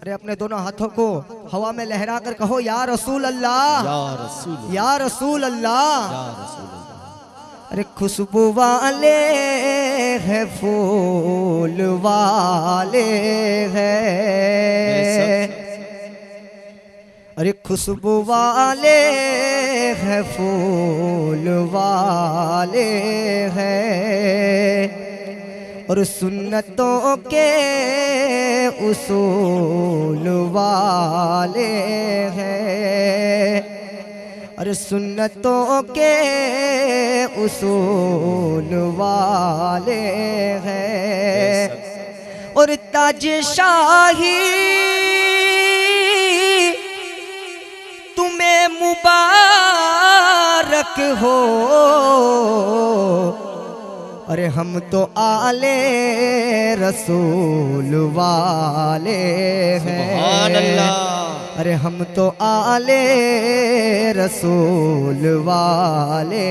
अरे अपने दोनों हाथों को हवा में लहरा कर कहो या रसूल अल्लाह, या रसूल अल्लाह। अरे खुशबू वाले हैं, फूल वाले हैं, अरे खुशबू वाले हैं, फूल वाले हैं, और सुन्नतों के उसूल वाले हैं, अरे सुन्नतों के उसूल वाले हैं, और ताज शाही तुम्हें मुबारक हो। अरे हम तो आले रसूल वाले हैं, अरे हम तो आले रसूल वाले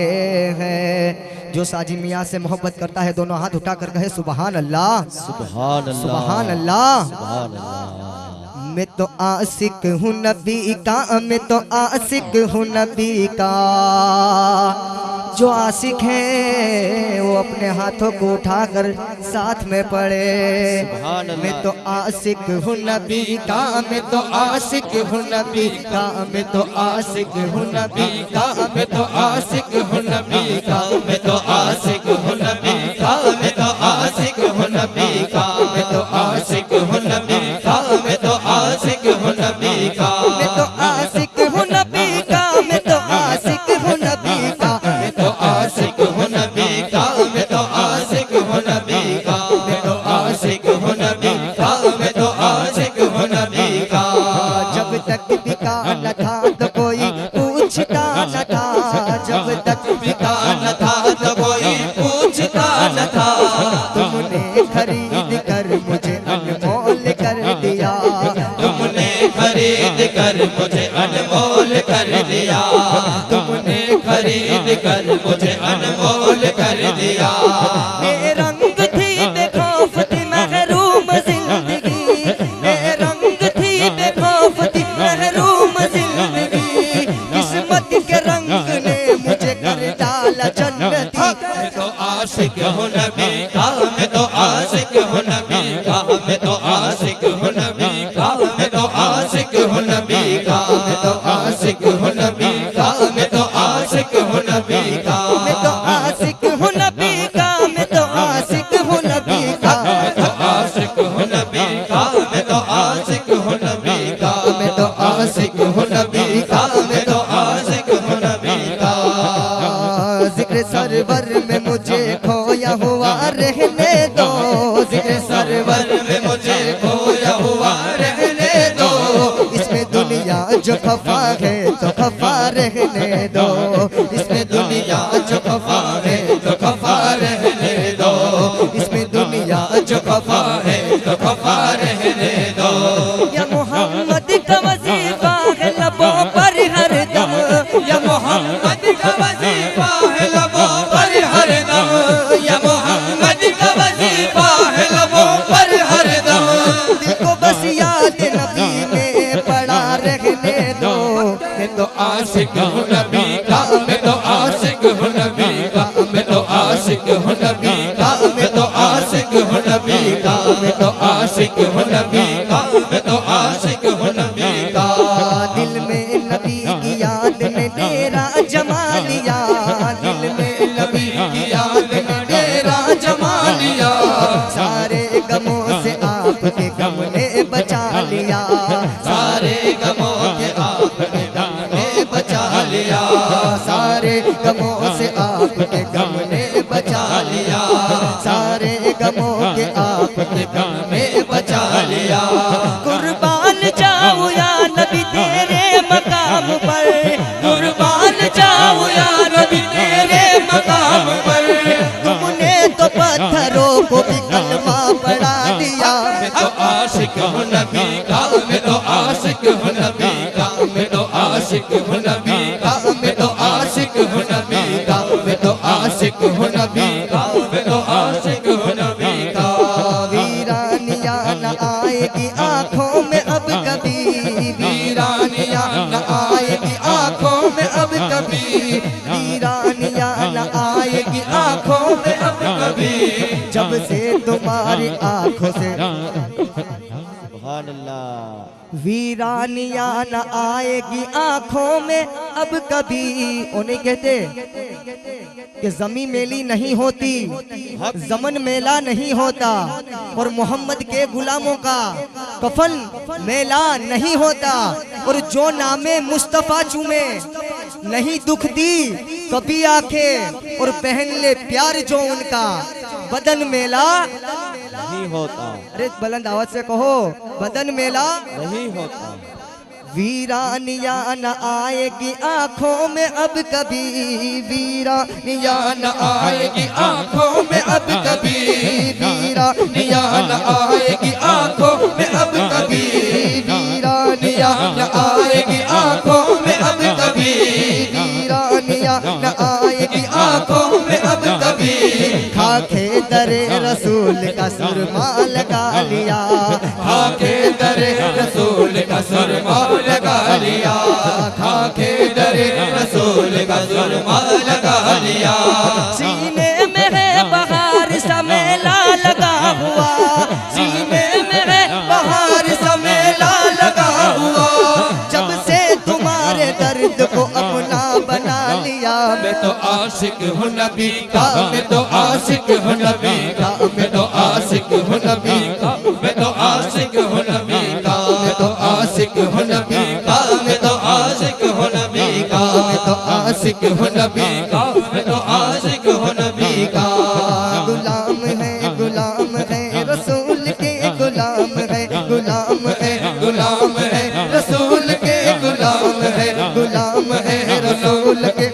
हैं। जो साजी मियाँ से मोहब्बत करता है दोनों हाथ उठाकर कहे सुबहान अल्लाह, सुबहान अल्लाह, सुबहान अल्लाह, सुबहान अल्लाह। मैं तो आशिक हूँ नबी का, मैं तो आशिक हूँ नबी का। जो आशिक है वो अपने हाथों को उठाकर साथ में पड़े। मैं तो आशिक हूँ नबी का, मैं तो आशिक हूँ नबी का, मैं तो आशिक हूँ नबी का, मैं तो आशिक हूँ नबी का, मैं तो आशिक हूँ नबी का, मैं तो आशिक हूँ नबी का, मैं तो आशिक हूँ नबी का, मैं तो आशिक हूँ नबी का, मैं तो आशिक हूँ नबी का, मैं तो आशिक हूँ नबी का, मैं तो आशिक हूँ नबी का, मैं तो आशिक हूँ नबी का, मैं तो आशिक हूँ नबी का, मैं तो आशिक हूँ नबी का। जब तक बिका न था तो कोई पूछता न था, जब तक बिका न था तो कोई पूछता न था। तुमने खरीद कर मुझे अनमोल कर दिया, तुमने खरीद कर मुझे अनमोल कर दिया, तुमने खरीद कर मुझे अनमोल कर दिया। रंग थी बेखौफ थी महरूम जिंदगी, रंग थी बेखौफ थी महरूम जिंदगी, किस्मत के रंग ने मुझे कर डाला जन्नती। मैं तो आशिक हूँ नबी का, मैं तो आशिक हूँ नबी का, मैं तो आशिक हूँ नबी का, मैं तो आशिक हूँ नबी का, मैं तो आशिक हूँ नबी का, मैं तो आशिक हूँ नबी का, मैं तो आशिक हूँ नबी का, मैं तो आशिक हूँ नबी का, मैं तो आशिक हूँ नबी का, मैं तो आशिक हूँ नबी का, मैं तो आशिक हूँ नबी का, मैं तो आशिक हूँ नबी का। जिक्र सरवर में मुझे खोया हुआ रहने दो, जिक्र सरवर में मुझे खोया हुआ रहने दो। इसमें दुनिया जो खफा है तो खफा रहने दो, इसमें दुनिया जो खफा है तो खफा रहने दो, इसमें दुनिया जो खफा है तो खफा रहने दो। या मोहम्मद का वजीफा है लबों पर हर दम, या मोहम्मद का वजीफा है लबों पर हर दम, या मोहम्मद का वजीफा है लबों पर हर दम। दिल को बस याद नबी में पड़ा रहने दो। मैं तो आशिक हूँ नबी का, मैं तो आशिक हूँ नबी का, मैं तो आशिक हूँ नबी का, मैं तो आशिक हूँ नबी का, मैं तो आशिक हूँ नबी का, मैं तो आशिक हूँ नबी का। दिल में नबी की याद ने डेरा जमा लिया, दिल में नबी की याद ने डेरा जमा लिया। सारे गमों से आपके गम ने बचा लिया, सारे गमों के आपके गम ने बचा लिया, सारे गमों से आपके गम ने बचा लिया, सारे गमों के आपके गम ने बचा लिया। कुर्बान जाऊं या नबी तेरे मकाम पर, कुर्बान जाऊं या नबी तेरे मकाम पर। तुमने तो पत्थरों को भी कलमा पढ़ा दिया। मैं तो आशिक हूँ नबी का, मैं तो आशिक हूँ नबी का, मैं तो आशिक हूँ नबी का, मैं तो आशिक हूँ नबी का, मैं तो आशिक हूँ नबी का, मैं तो आशिक हूँ नबी का। वीरानिया न आएगी आँखों में अब वीरानियां न आएगी आंखों में अब कभी, जब से तुम्हारी आंखों से सुभान अल्लाह। वीरानियां न आएगी आंखों में अब कभी। उन्हें कहते कि जमी मेली नहीं होती, जमन मेला नहीं होता, और मोहम्मद के गुलामों का कफन मेला नहीं होता। और जो नामे मुस्तफा चूमे नहीं दुख दी कभी आंखें, और पहन ले प्यार जो उनका बदन मेला नहीं होता। अरे बुलंद आवाज से कहो, बदन मेला नहीं होता। वीरानियां न आएगी आंखों में अब कभी, वीरानियां न आएगी आंखों में अब कभी, वीरानियां न आएगी आंखों में अब कभी, वीरानियां न आएगी आंखों में अब कभी, वीरानियां न आएगी आंखों में अब कभी। खाके दरे रसूल का सुरमा लगा लिया, खाके दरे रसूल का सुरमा लगा लिया, खाके दरे रसूल का सुरमा लगा लिया। सीने में है बहार सा मेला लगा हुआ, सीने में है बहार सा मेला लगा हुआ, जब से तुम्हारे दर्द को अपना बना लिया। मैं तो आशिक हूँ नबी का, मैं तो आशिक हूँ नबी का, मैं तो आशिक हूँ नबी का, मैं तो आशिक हूँ नबी का, मैं तो आशिक हूँ नबी का, मैं तो आशिक हूँ नबी का, मैं तो आशिक हूँ नबी का, मैं तो आशिक हूँ नबी का। गुलाम है रसूल के, गुलाम है, गुलाम है, गुलाम है रसूल के, गुलाम है, गुलाम है रसूल के,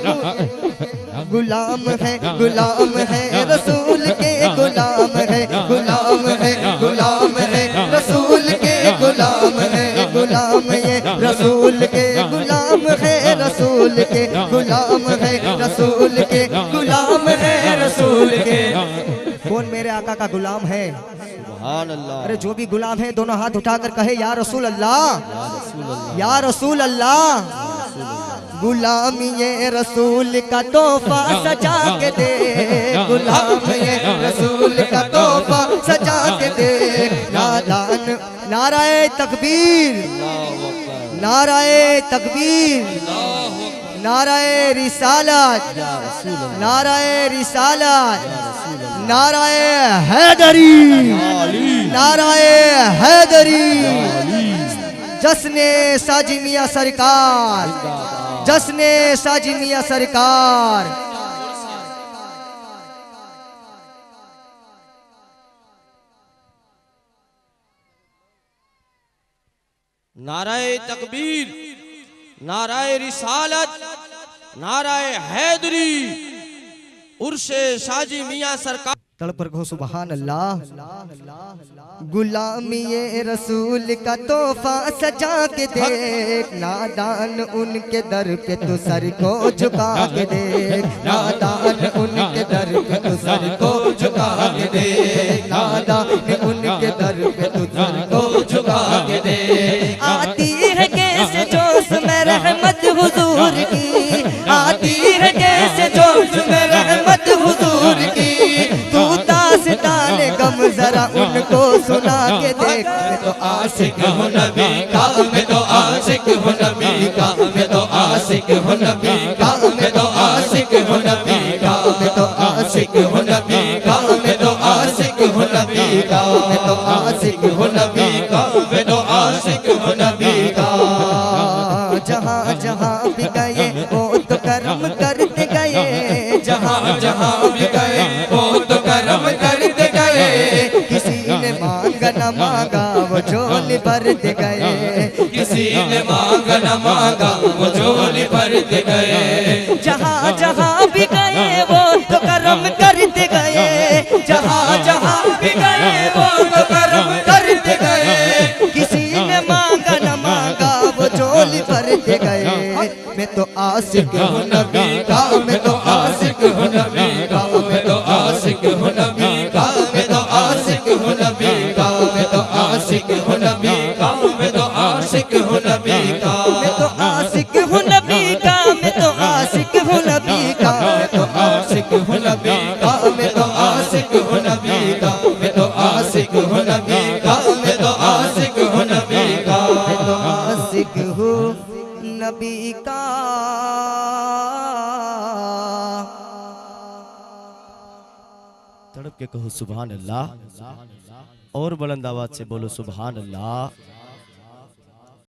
गुलाम है, गुलाम है रसूल के, गुलाम है, गुलाम है, गुलाम है रसूल के, गुलाम है, गुलाम ये रसूल के, गुलाम है रसूल के, गुलाम है रसूल के, गुलाम है रसूल के। कौन मेरे आका का गुलाम है? सुभान अल्लाह। अरे जो भी गुलाम है दोनों हाथ उठाकर कहे या रसूल अल्लाह, या रसूल अल्लाह। गुलाम ये रसूल का तोहफा सजा के दे, गुलाम ये रसूल का तोहफा सजा के दे। नादान नाराए तकबीर, नाराए तकबीर, नाराए रिसालत, नाराए रिसालत, नाराए हैदरी, नाराए हैदरी। जश्ने साजी मियां सरकार, जश्ने साजी मियां सरकार। नाराए तकबीर, नाराए रिसालत, नाराए हैदरी, उर्शे साजी मियां सरकार। तड़ पर कहो सुभान अल्लाह। गुलामी ये रसूल का तोहफा सजा के देख, नादान उनके दर पे तू सर को झुका के देख, नादान उनके दर पे तू सर को झुका के देख, नादान उनके दर पे तू सर को झुका के देख। आती है कैसे जोश में रहमत हुजूर की, आती है कैसे जोश में रहमत हुजूर की। तू दास्तान गम जरा उनको सुना के देख। मैं तो आशिक हूँ नबी का, मैं तो आशिक हूँ नबी का, मैं तो आशिक हूँ नबी का, मैं तो आशिक हूँ नबी का, मैं तो आशिक हूँ नबी का, मैं तो आशिक हूँ नबी का, मैं तो आशिक हूँ नबी का, मैं तो आशिक हूँ नबी का। जहाँ जहाँ भी गए वो तो कर्म करते गए, जहाँ जहाँ भी गए वो तो कर्म करते गए। किसी ने मांगा न मांगा वो झोली भरते गए, किसी ने मांगा न मांगा वो झोली भरते गए। जहाँ जहाँ भी गए वो तो कर्म करते गए, जहाँ जहाँ भी गए वो तो कर्म करते गए। किसी ने मांगा न मांगा वो झोली भरते गए। मैं तो आशिक हूँ नबी का, मैं तो आशिक हूँ नबी का, मैं तो आशिक हूँ नबी का, मैं तो आशिक हूँ नबी का, मैं तो आशिक हूँ नबी का, मैं तो आशिक हूँ नबी का, मैं तो आशिक हूँ नबी का, मैं तो आशिक हूँ आशिक हूँ नबी का, मैं तो आशिक हूँ नबी का, मैं तो आशिक हूँ नबी का, मैं तो आशिक हूँ नबी का, मैं तो आशिक हूँ नबी का। तड़प के कहो सुभान अल्लाह, और बुलंद आवाज से बोलो सुभान अल्लाह।